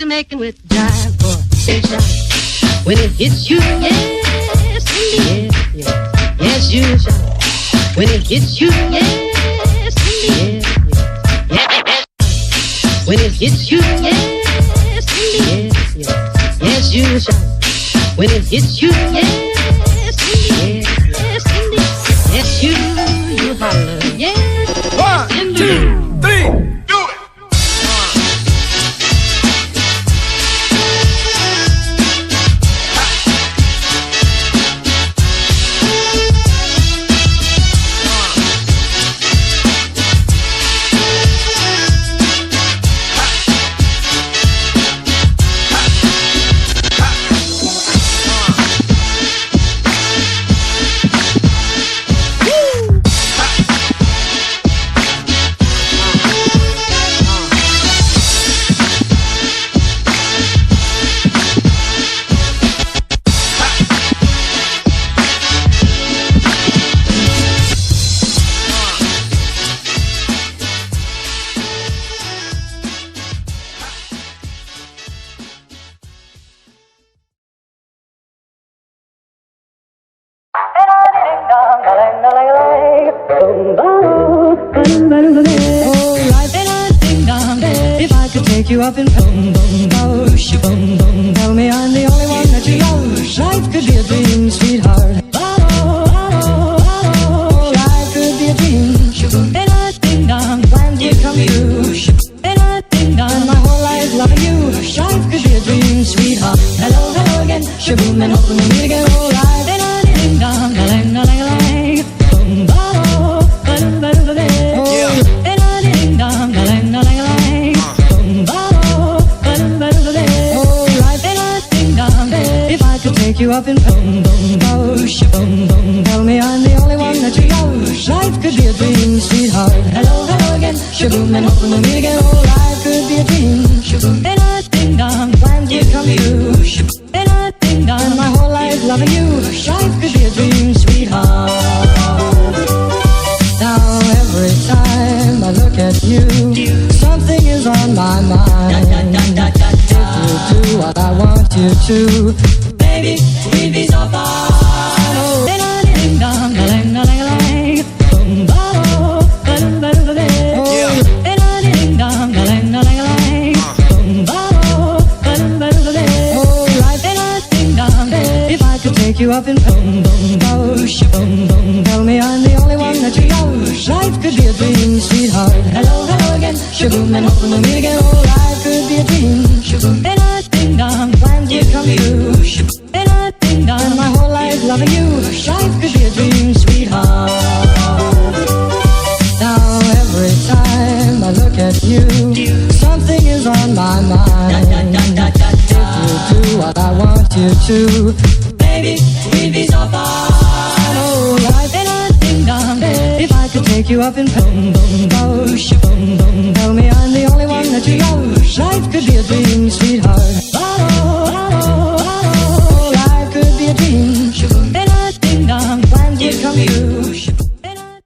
Making with jive or big shot. When it hits you, yes, indeed, yes, yes, you shall. When it hits you, yes, indeed, yes, yes. When it hits you, yes, indeed, yes, yes, you shall. When it hits you, yes, indeed, yes, indeed, yes, you holler, yes. 1, 2, 3. Take you up in boom boom boom boom boom. Tell me I'm the only one that you love. Life could be a dream, sweetheart. Life could be a dream. And I ding dong, plans would come true. And I ding dong, my whole life loving you. Life could be a dream, sweetheart. Hello, hello again. Shaboom and hoping we meet again. Oh, life. And I ding dong, a lang a lang a lang. Boom boom, ba da ba da. And I ding dong, a lang a lang a lang. Take you up in boom boom boom boom. Tell me I'm the only one that you love. Life could be a dream, sweetheart. Hello, hello again. Shaboom and hoping we'll meet again. Oh, life could be a dream. Shaboom and I ding dong, plans would come true. And I ding dong, my whole life loving you. Life could be a dream, sweetheart. Now every time I look at you, something is on my mind. If you do what I want you to, baby, we'd be so far. Oh, and I ding dong, a lang a lang a lang. Boom ba da ba da ba. Oh, and I ding dong, a lang a lang a lang. Boom ba da ba da ba. Oh, life and I ding dong. If I could take you up in boom boom boom boom. Tell me I'm the only one that you love. Life could be a dream, sweetheart. Hello, hello again. Shaboom and hoping we'll meet again. Oh, life could be a dream. Shaboom and I ding dong, plans would come true. And I ding dong, my whole life loving you. Life could be a dream, sweetheart. Now every time I look at you, something is on my mind. If you do what I want you to, baby, we'd be so far. Oh, life and I ding dong. If I could take you up in boom boom boom boom. Tell me I'm the only one that you love. Life could be a dream, sweetheart.